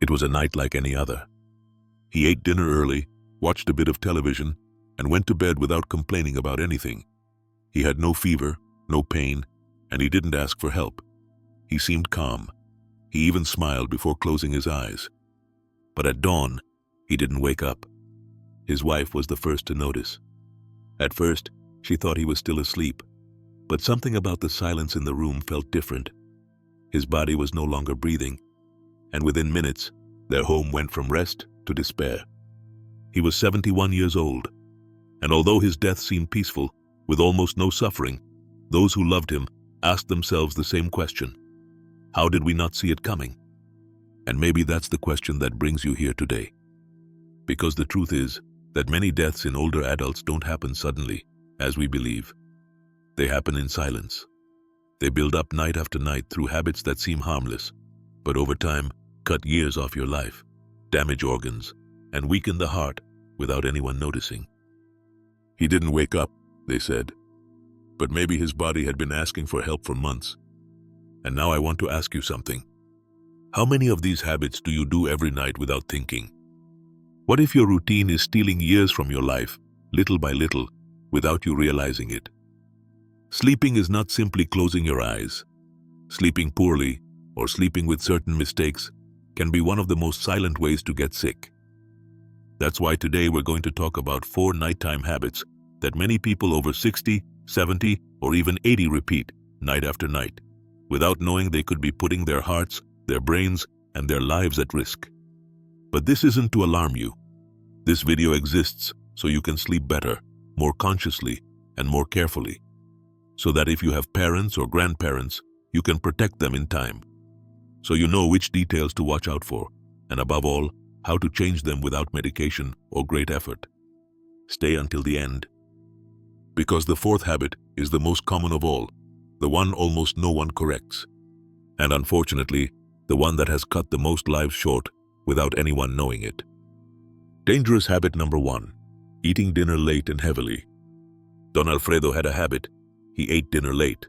It was a night like any other. He ate dinner early, watched a bit of television, and went to bed without complaining about anything. He had no fever, no pain, and he didn't ask for help. He seemed calm. He even smiled before closing his eyes. But at dawn, he didn't wake up. His wife was the first to notice. At first, she thought he was still asleep, but something about the silence in the room felt different. His body was no longer breathing, and within minutes, their home went from rest to despair. He was 71 years old, and although his death seemed peaceful, with almost no suffering, those who loved him asked themselves the same question. How did we not see it coming? And maybe that's the question that brings you here today. Because the truth is that many deaths in older adults don't happen suddenly, as we believe. They happen in silence. They build up night after night through habits that seem harmless, but over time cut years off your life, damage organs, and weaken the heart without anyone noticing. He didn't wake up, they said, but maybe his body had been asking for help for months. And now I want to ask you something. How many of these habits do you do every night without thinking? What if your routine is stealing years from your life, little by little, without you realizing it? Sleeping is not simply closing your eyes. Sleeping poorly, or sleeping with certain mistakes, can be one of the most silent ways to get sick. That's why today we're going to talk about 4 nighttime habits that many people over 60, 70, or even 80 repeat night after night, without knowing they could be putting their hearts, their brains, and their lives at risk. But this isn't to alarm you. This video exists so you can sleep better, more consciously, and more carefully, so that if you have parents or grandparents, you can protect them in time. So you know which details to watch out for, and above all, how to change them without medication or great effort. Stay until the end. Because the 4th habit is the most common of all, the one almost no one corrects, and unfortunately, the one that has cut the most lives short without anyone knowing it. Dangerous habit number 1, eating dinner late and heavily. Don Alfredo had a habit. He ate dinner late.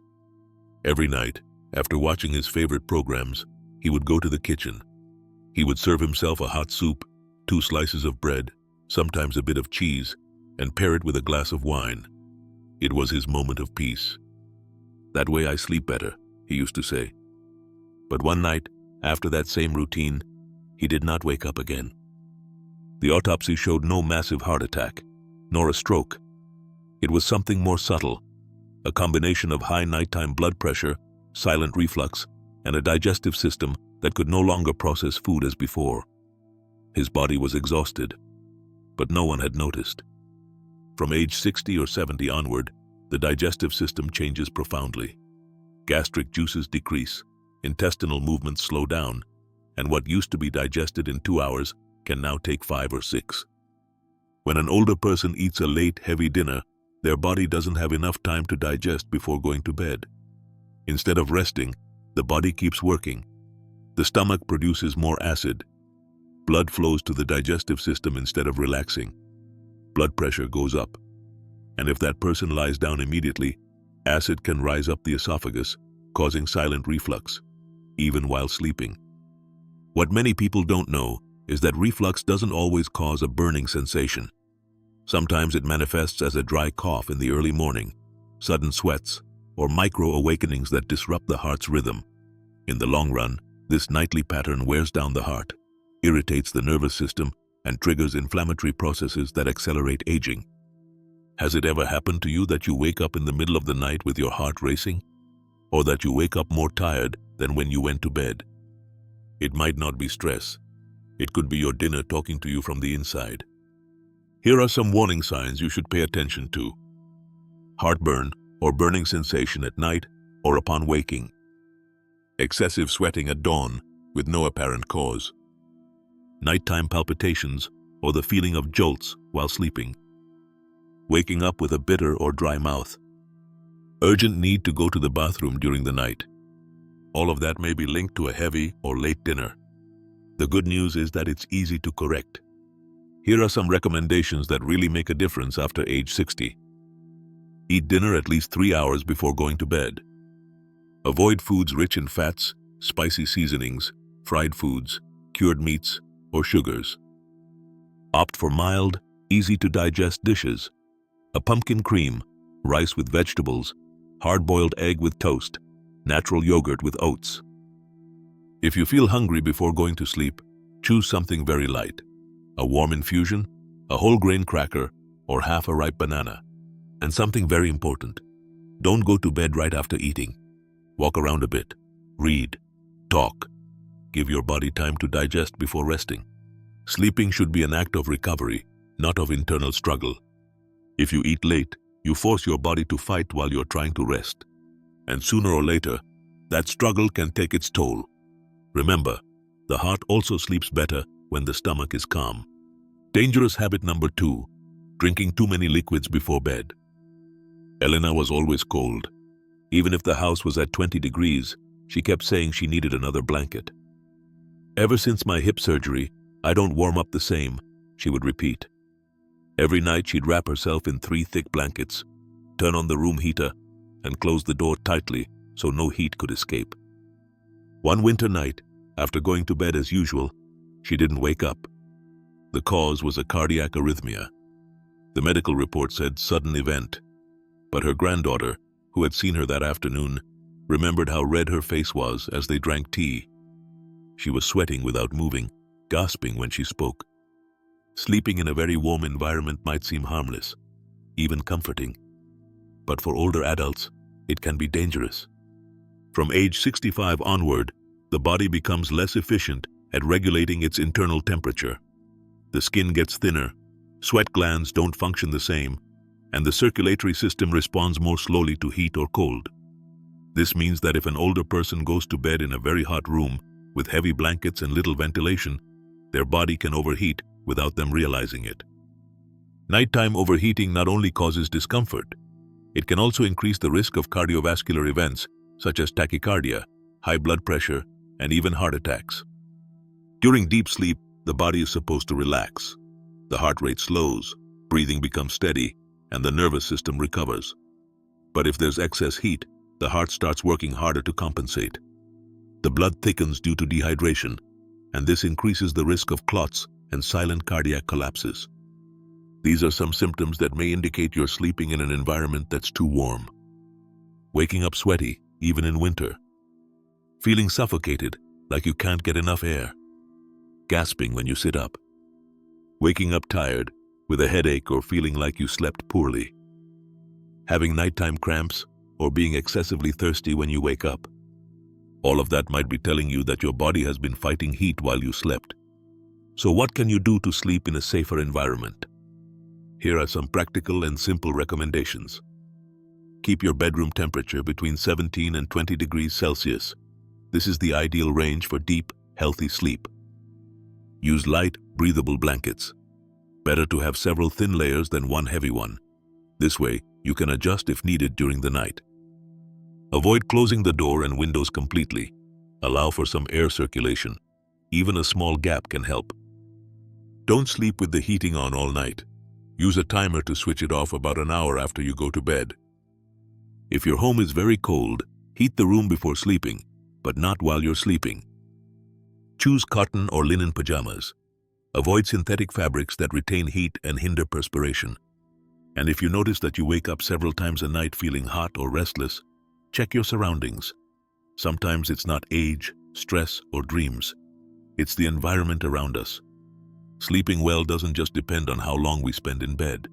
Every night, after watching his favorite programs, he would go to the kitchen. He would serve himself a hot soup, 2 slices of bread, sometimes a bit of cheese, and pair it with a glass of wine. It was his moment of peace. That way I sleep better, he used to say. But one night, after that same routine, he did not wake up again. The autopsy showed no massive heart attack, nor a stroke. It was something more subtle, a combination of high nighttime blood pressure, silent reflux, and a digestive system that could no longer process food as before. His body was exhausted, but no one had noticed. From age 60 or 70 onward, the digestive system changes profoundly. Gastric juices decrease, intestinal movements slow down, and what used to be digested in 2 hours can now take 5 or 6. When an older person eats a late, heavy dinner, their body doesn't have enough time to digest before going to bed. Instead of resting, the body keeps working. The stomach produces more acid. Blood flows to the digestive system instead of relaxing. Blood pressure goes up. And if that person lies down immediately, acid can rise up the esophagus, causing silent reflux, even while sleeping. What many people don't know is that reflux doesn't always cause a burning sensation. Sometimes it manifests as a dry cough in the early morning, sudden sweats, or micro-awakenings that disrupt the heart's rhythm. In the long run, this nightly pattern wears down the heart, irritates the nervous system, and triggers inflammatory processes that accelerate aging. Has it ever happened to you that you wake up in the middle of the night with your heart racing? Or that you wake up more tired than when you went to bed? It might not be stress. It could be your dinner talking to you from the inside. Here are some warning signs you should pay attention to. Heartburn or burning sensation at night or upon waking. Excessive sweating at dawn with no apparent cause. Nighttime palpitations or the feeling of jolts while sleeping. Waking up with a bitter or dry mouth. Urgent need to go to the bathroom during the night. All of that may be linked to a heavy or late dinner. The good news is that it's easy to correct. Here are some recommendations that really make a difference after age 60. Eat dinner at least 3 hours before going to bed. Avoid foods rich in fats, spicy seasonings, fried foods, cured meats, or sugars. Opt for mild, easy-to-digest dishes. A pumpkin cream, rice with vegetables, hard-boiled egg with toast, natural yogurt with oats. If you feel hungry before going to sleep, choose something very light. A warm infusion, a whole grain cracker, or half a ripe banana. And something very important, don't go to bed right after eating. Walk around a bit, read, talk. Give your body time to digest before resting. Sleeping should be an act of recovery, not of internal struggle. If you eat late, you force your body to fight while you're trying to rest. And sooner or later, that struggle can take its toll. Remember, the heart also sleeps better when the stomach is calm. Dangerous habit number 2, drinking too many liquids before bed. Elena was always cold. Even if the house was at 20 degrees, she kept saying she needed another blanket. Ever since my hip surgery, I don't warm up the same, she would repeat. Every night she'd wrap herself in 3 thick blankets, turn on the room heater, and close the door tightly so no heat could escape. One winter night, after going to bed as usual, she didn't wake up. The cause was a cardiac arrhythmia. The medical report said sudden event, but her granddaughter, who had seen her that afternoon, remembered how red her face was as they drank tea. She was sweating without moving, gasping when she spoke. Sleeping in a very warm environment might seem harmless, even comforting. But for older adults, it can be dangerous. From age 65 onward, the body becomes less efficient at regulating its internal temperature. The skin gets thinner, sweat glands don't function the same, and the circulatory system responds more slowly to heat or cold. This means that if an older person goes to bed in a very hot room with heavy blankets and little ventilation, their body can overheat without them realizing it. Nighttime overheating not only causes discomfort, it can also increase the risk of cardiovascular events such as tachycardia, high blood pressure, and even heart attacks. During deep sleep, the body is supposed to relax. The heart rate slows, breathing becomes steady, and the nervous system recovers. But if there's excess heat, the heart starts working harder to compensate. The blood thickens due to dehydration, and this increases the risk of clots and silent cardiac collapses. These are some symptoms that may indicate you're sleeping in an environment that's too warm. Waking up sweaty, even in winter. Feeling suffocated, like you can't get enough air. Gasping when you sit up. Waking up tired, with a headache or feeling like you slept poorly. Having nighttime cramps, or being excessively thirsty when you wake up. All of that might be telling you that your body has been fighting heat while you slept. So what can you do to sleep in a safer environment? Here are some practical and simple recommendations. Keep your bedroom temperature between 17 and 20 degrees Celsius. This is the ideal range for deep, healthy sleep. Use light, breathable blankets. Better to have several thin layers than one heavy one. This way, you can adjust if needed during the night. Avoid closing the door and windows completely. Allow for some air circulation. Even a small gap can help. Don't sleep with the heating on all night. Use a timer to switch it off about an hour after you go to bed. If your home is very cold, heat the room before sleeping, but not while you're sleeping. Choose cotton or linen pajamas. Avoid synthetic fabrics that retain heat and hinder perspiration. And if you notice that you wake up several times a night feeling hot or restless, check your surroundings. Sometimes it's not age, stress, or dreams. It's the environment around us. Sleeping well doesn't just depend on how long we spend in bed.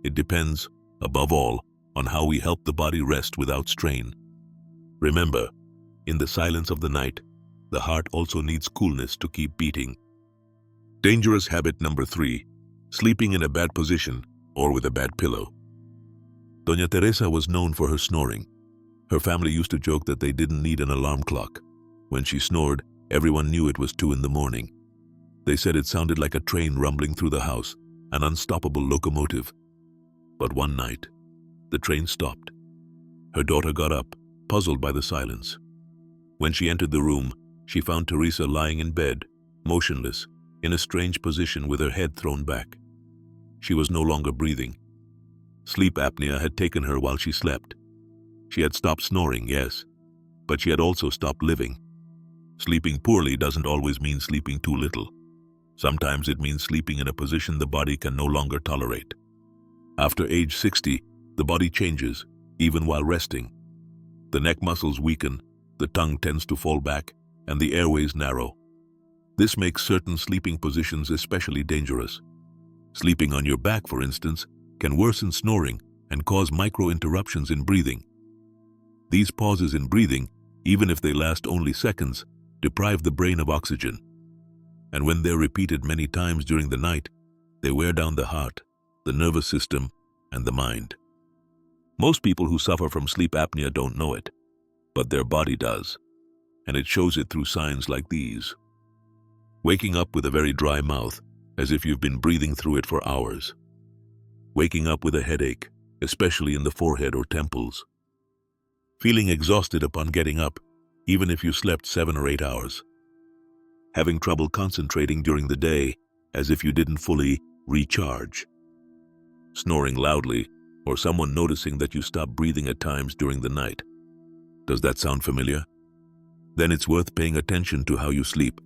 It depends, above all, on how we help the body rest without strain. Remember, in the silence of the night, the heart also needs coolness to keep beating. Dangerous habit number 3, sleeping in a bad position or with a bad pillow. Doña Teresa was known for her snoring. Her family used to joke that they didn't need an alarm clock. When she snored, everyone knew it was 2 in the morning. They said it sounded like a train rumbling through the house, an unstoppable locomotive. But one night, the train stopped. Her daughter got up, puzzled by the silence. When she entered the room, she found Teresa lying in bed, motionless, in a strange position with her head thrown back. She was no longer breathing. Sleep apnea had taken her while she slept. She had stopped snoring, yes, but she had also stopped living. Sleeping poorly doesn't always mean sleeping too little. Sometimes it means sleeping in a position the body can no longer tolerate. After age 60, the body changes, even while resting. The neck muscles weaken, the tongue tends to fall back, and the airways narrow. This makes certain sleeping positions especially dangerous. Sleeping on your back, for instance, can worsen snoring and cause micro-interruptions in breathing. These pauses in breathing, even if they last only seconds, deprive the brain of oxygen. And when they're repeated many times during the night, they wear down the heart, the nervous system, and the mind. Most people who suffer from sleep apnea don't know it, but their body does, and it shows it through signs like these. Waking up with a very dry mouth, as if you've been breathing through it for hours. Waking up with a headache, especially in the forehead or temples. Feeling exhausted upon getting up, even if you slept 7 or 8 hours. Having trouble concentrating during the day, as if you didn't fully recharge. Snoring loudly, or someone noticing that you stop breathing at times during the night. Does that sound familiar? Then it's worth paying attention to how you sleep.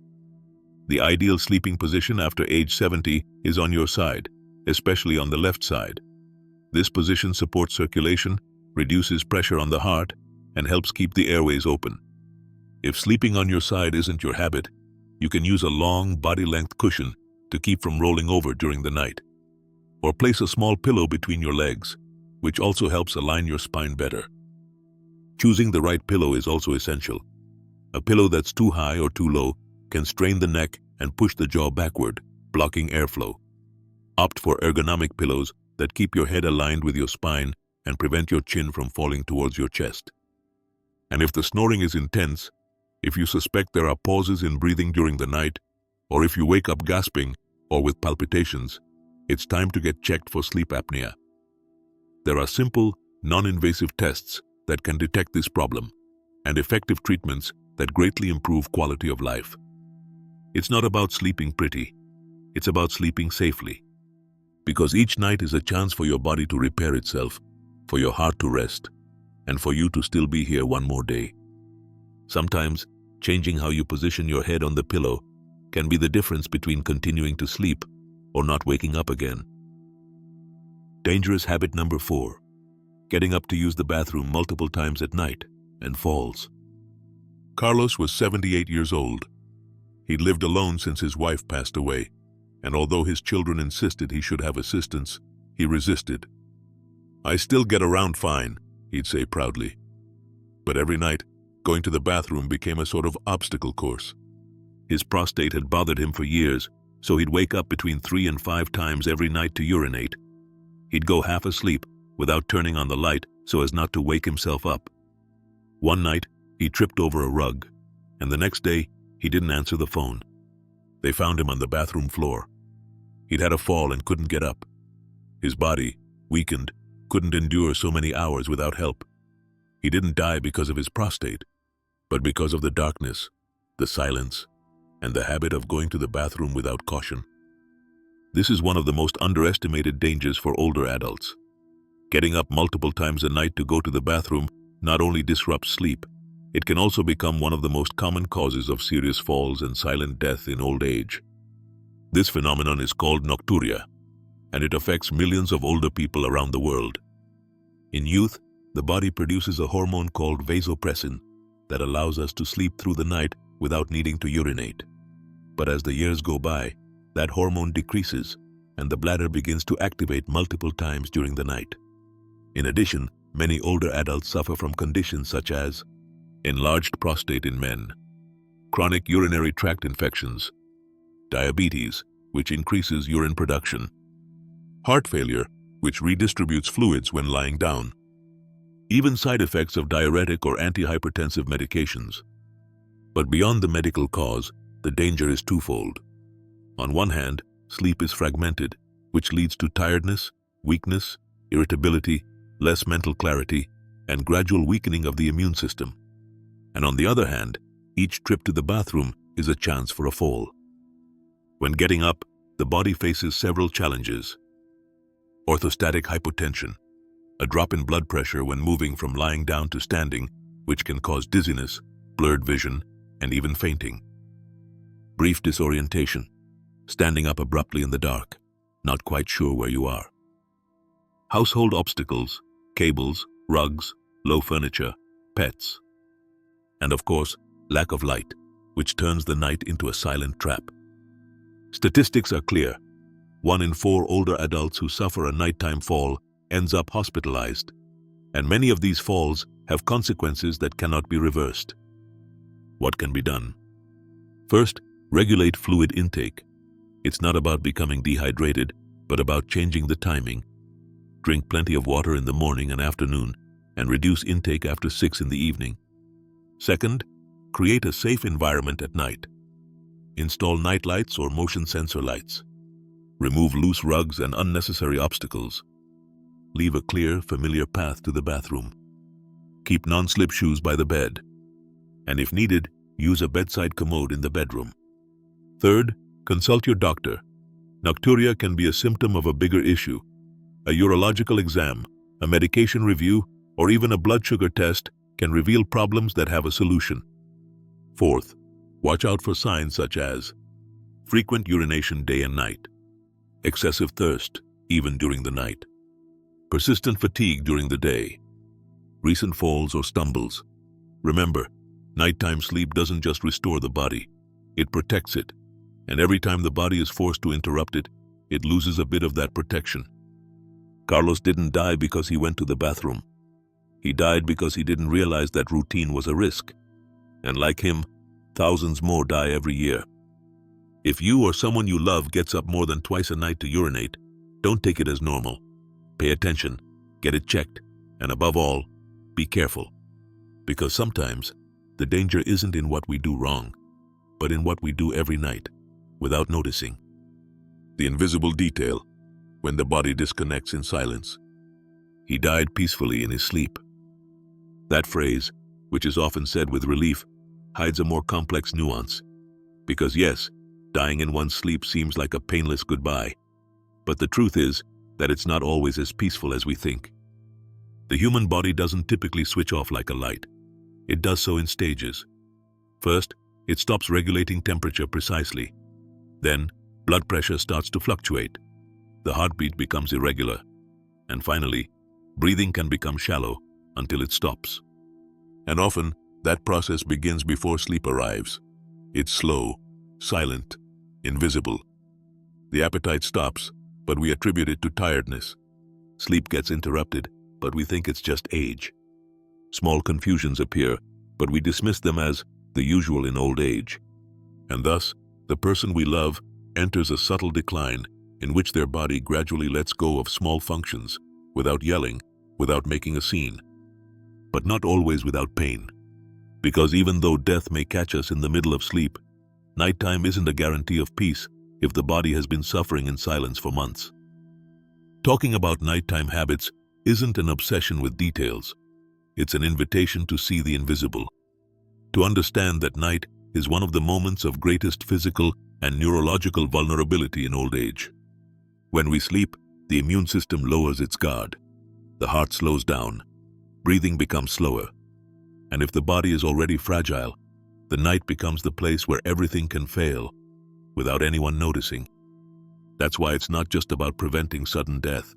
The ideal sleeping position after age 70 is on your side, especially on the left side. This position supports circulation, reduces pressure on the heart, and helps keep the airways open. If sleeping on your side isn't your habit, you can use a long body-length cushion to keep from rolling over during the night. Or place a small pillow between your legs, which also helps align your spine better. Choosing the right pillow is also essential. A pillow that's too high or too low can strain the neck and push the jaw backward, blocking airflow. Opt for ergonomic pillows that keep your head aligned with your spine and prevent your chin from falling towards your chest. And if the snoring is intense, if you suspect there are pauses in breathing during the night, or if you wake up gasping or with palpitations, it's time to get checked for sleep apnea. There are simple, non-invasive tests that can detect this problem, and effective treatments that greatly improve quality of life. It's not about sleeping pretty, it's about sleeping safely. Because each night is a chance for your body to repair itself, for your heart to rest, and for you to still be here one more day. Sometimes, changing how you position your head on the pillow can be the difference between continuing to sleep or not waking up again. Dangerous habit number 4. Getting up to use the bathroom multiple times at night and falls. Carlos was 78 years old. He'd lived alone since his wife passed away, and although his children insisted he should have assistance, he resisted. "I still get around fine," he'd say proudly. But every night, going to the bathroom became a sort of obstacle course. His prostate had bothered him for years, so he'd wake up between 3 and 5 times every night to urinate. He'd go half asleep without turning on the light so as not to wake himself up. One night, he tripped over a rug, and the next day, he didn't answer the phone. They found him on the bathroom floor. He'd had a fall and couldn't get up. His body, weakened, couldn't endure so many hours without help. He didn't die because of his prostate, but because of the darkness, the silence, and the habit of going to the bathroom without caution. This is one of the most underestimated dangers for older adults. Getting up multiple times a night to go to the bathroom not only disrupts sleep, it can also become one of the most common causes of serious falls and silent death in old age. This phenomenon is called nocturia, and it affects millions of older people around the world. In youth, the body produces a hormone called vasopressin that allows us to sleep through the night without needing to urinate. But as the years go by, that hormone decreases, and the bladder begins to activate multiple times during the night. In addition, many older adults suffer from conditions such as enlarged prostate in men, chronic urinary tract infections, diabetes, which increases urine production, heart failure, which redistributes fluids when lying down, even side effects of diuretic or antihypertensive medications. But beyond the medical cause, the danger is twofold. On one hand, sleep is fragmented, which leads to tiredness, weakness, irritability, less mental clarity, and gradual weakening of the immune system. And on the other hand, each trip to the bathroom is a chance for a fall. When getting up, the body faces several challenges. Orthostatic hypotension, a drop in blood pressure when moving from lying down to standing, which can cause dizziness, blurred vision, and even fainting. Brief disorientation, standing up abruptly in the dark, not quite sure where you are. Household obstacles, cables, rugs, low furniture, pets. And of course, lack of light, which turns the night into a silent trap. Statistics are clear. 1 in 4 older adults who suffer a nighttime fall ends up hospitalized, and many of these falls have consequences that cannot be reversed. What can be done? First, regulate fluid intake. It's not about becoming dehydrated, but about changing the timing. Drink plenty of water in the morning and afternoon, and reduce intake after 6 in the evening. Second, create a safe environment at night. Install night lights or motion sensor lights. Remove loose rugs and unnecessary obstacles. Leave a clear, familiar path to the bathroom. Keep non-slip shoes by the bed. And if needed, use a bedside commode in the bedroom. Third, consult your doctor. Nocturia can be a symptom of a bigger issue. A urological exam, a medication review, or even a blood sugar test can reveal problems that have a solution. Fourth, watch out for signs such as frequent urination day and night, excessive thirst, even during the night, persistent fatigue during the day, recent falls or stumbles. Remember, nighttime sleep doesn't just restore the body, it protects it. And every time the body is forced to interrupt it, it loses a bit of that protection. Carlos didn't die because he went to the bathroom. He died because he didn't realize that routine was a risk. And like him, thousands more die every year. If you or someone you love gets up more than twice a night to urinate, don't take it as normal. Pay attention, get it checked, and above all, be careful. Because sometimes, the danger isn't in what we do wrong, but in what we do every night, without noticing. The invisible detail, when the body disconnects in silence. He died peacefully in his sleep. That phrase, which is often said with relief, hides a more complex nuance. Because yes, dying in one's sleep seems like a painless goodbye. But the truth is that it's not always as peaceful as we think. The human body doesn't typically switch off like a light. It does so in stages. First, it stops regulating temperature precisely. Then, blood pressure starts to fluctuate. The heartbeat becomes irregular. And finally, breathing can become shallow until it stops. And often, that process begins before sleep arrives. It's slow, silent, invisible. The appetite stops, but we attribute it to tiredness. Sleep gets interrupted, but we think it's just age. Small confusions appear, but we dismiss them as the usual in old age. And thus, the person we love enters a subtle decline in which their body gradually lets go of small functions, without yelling, without making a scene. But not always without pain. Because even though death may catch us in the middle of sleep, nighttime isn't a guarantee of peace if the body has been suffering in silence for months. Talking about nighttime habits isn't an obsession with details. It's an invitation to see the invisible. To understand that night is one of the moments of greatest physical and neurological vulnerability in old age. When we sleep, the immune system lowers its guard. The heart slows down. Breathing becomes slower. And if the body is already fragile, the night becomes the place where everything can fail without anyone noticing. That's why it's not just about preventing sudden death.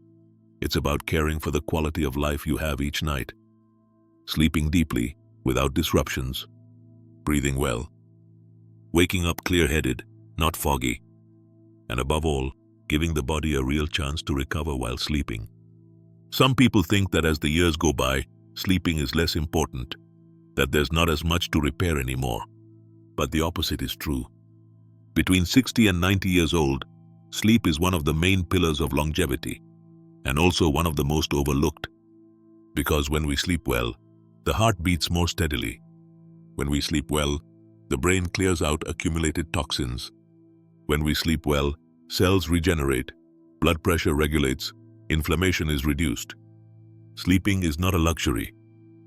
It's about caring for the quality of life you have each night. Sleeping deeply, without disruptions. Breathing well. Waking up clear-headed, not foggy. And above all, giving the body a real chance to recover while sleeping. Some people think that as the years go by, sleeping is less important, that there's not as much to repair anymore. But the opposite is true. Between 60 and 90 years old, sleep is one of the main pillars of longevity, and also one of the most overlooked. Because when we sleep well, the heart beats more steadily. When we sleep well, the brain clears out accumulated toxins. When we sleep well, cells regenerate, blood pressure regulates, inflammation is reduced. Sleeping is not a luxury.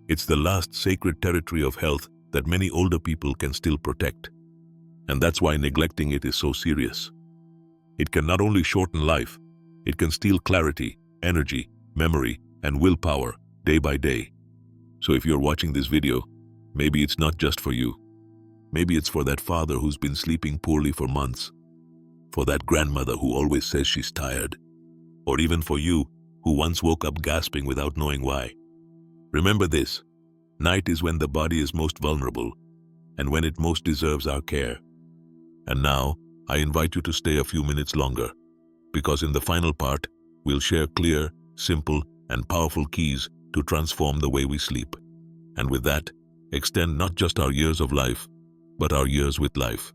It's the last sacred territory of health that many older people can still protect. And that's why neglecting it is so serious. It can not only shorten life, it can steal clarity, energy, memory, and willpower day by day. So if you're watching this video, maybe it's not just for you. Maybe it's for that father who's been sleeping poorly for months, for that grandmother who always says she's tired, or even for you who once woke up gasping without knowing why. Remember this: night is when the body is most vulnerable and when it most deserves our care. And now, I invite you to stay a few minutes longer, because in the final part, we'll share clear, simple, and powerful keys to transform the way we sleep. And with that, extend not just our years of life, but our years with life.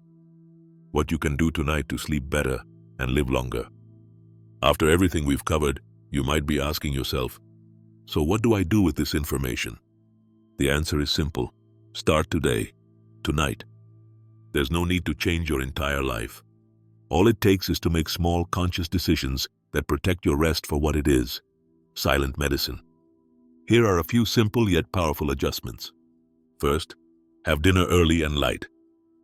What you can do tonight to sleep better and live longer. After everything we've covered, you might be asking yourself, so what do I do with this information? The answer is simple. Start today, tonight. There's no need to change your entire life. All it takes is to make small, conscious decisions that protect your rest for what it is: silent medicine. Here are a few simple yet powerful adjustments. First, have dinner early and light.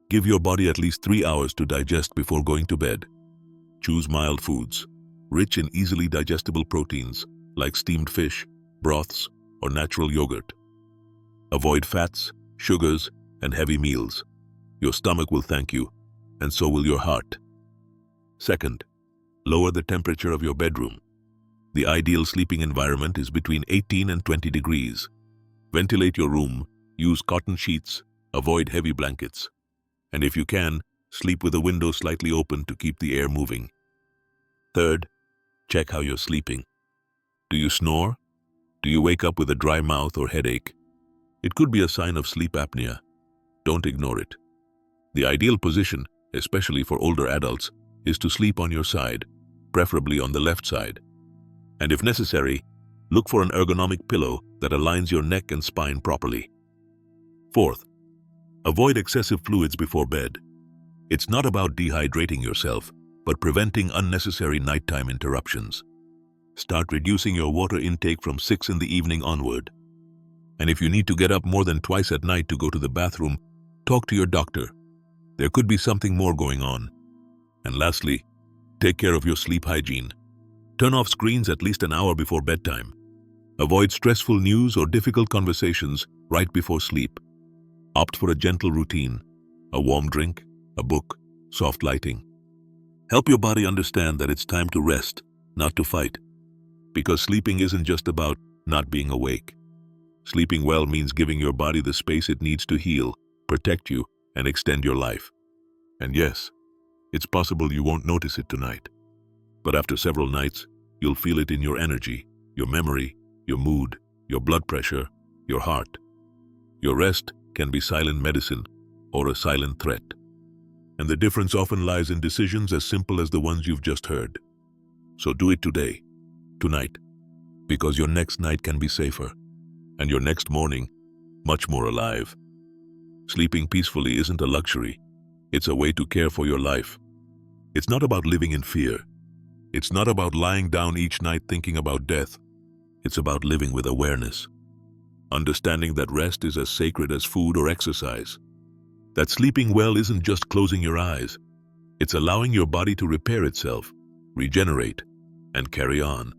Give your body at least 3 hours to digest before going to bed. Choose mild foods, rich in easily digestible proteins like steamed fish, broths, or natural yogurt. Avoid fats, sugars, and heavy meals. Your stomach will thank you, and so will your heart. Second, lower the temperature of your bedroom. The ideal sleeping environment is between 18 and 20 degrees. Ventilate your room, use cotton sheets, avoid heavy blankets. And if you can, sleep with the window slightly open to keep the air moving. Third, check how you're sleeping. Do you snore? Do you wake up with a dry mouth or headache? It could be a sign of sleep apnea. Don't ignore it. The ideal position, especially for older adults, is to sleep on your side, preferably on the left side. And if necessary, look for an ergonomic pillow that aligns your neck and spine properly. Fourth, avoid excessive fluids before bed. It's not about dehydrating yourself, but preventing unnecessary nighttime interruptions. Start reducing your water intake from 6 in the evening onward. And if you need to get up more than twice at night to go to the bathroom, talk to your doctor. There could be something more going on. And lastly, take care of your sleep hygiene. Turn off screens at least an hour before bedtime. Avoid stressful news or difficult conversations right before sleep. Opt for a gentle routine, a warm drink, a book, soft lighting. Help your body understand that it's time to rest, not to fight. Because sleeping isn't just about not being awake. Sleeping well means giving your body the space it needs to heal, protect you, and extend your life. And yes, it's possible you won't notice it tonight. But after several nights, you'll feel it in your energy, your memory, your mood, your blood pressure, your heart. Your rest can be silent medicine or a silent threat. And the difference often lies in decisions as simple as the ones you've just heard. So do it today, tonight, because your next night can be safer, and your next morning, much more alive. Sleeping peacefully isn't a luxury. It's a way to care for your life. It's not about living in fear. It's not about lying down each night thinking about death. It's about living with awareness. Understanding that rest is as sacred as food or exercise. That sleeping well isn't just closing your eyes. It's allowing your body to repair itself, regenerate, and carry on.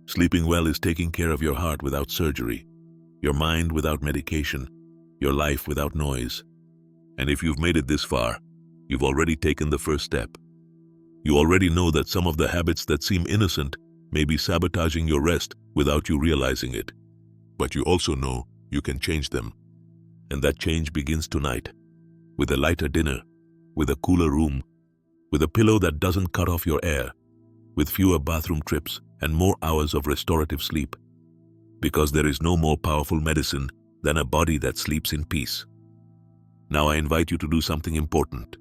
Sleeping well is taking care of your heart without surgery, your mind without medication, your life without noise. And if you've made it this far, you've already taken the first step. You already know that some of the habits that seem innocent may be sabotaging your rest without you realizing it. But you also know you can change them. And that change begins tonight, with a lighter dinner, with a cooler room, with a pillow that doesn't cut off your air, with fewer bathroom trips and more hours of restorative sleep. Because there is no more powerful medicine than a body that sleeps in peace. Now I invite you to do something important.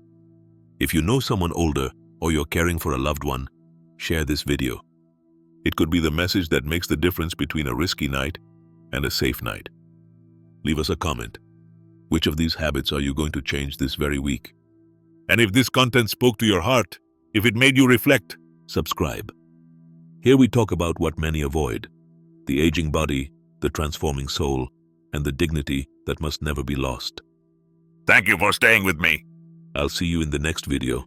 If you know someone older or you're caring for a loved one, share this video. It could be the message that makes the difference between a risky night and a safe night. Leave us a comment. Which of these habits are you going to change this very week? And if this content spoke to your heart, if it made you reflect, subscribe. Here we talk about what many avoid: the aging body, the transforming soul, and the dignity that must never be lost. Thank you for staying with me. I'll see you in the next video.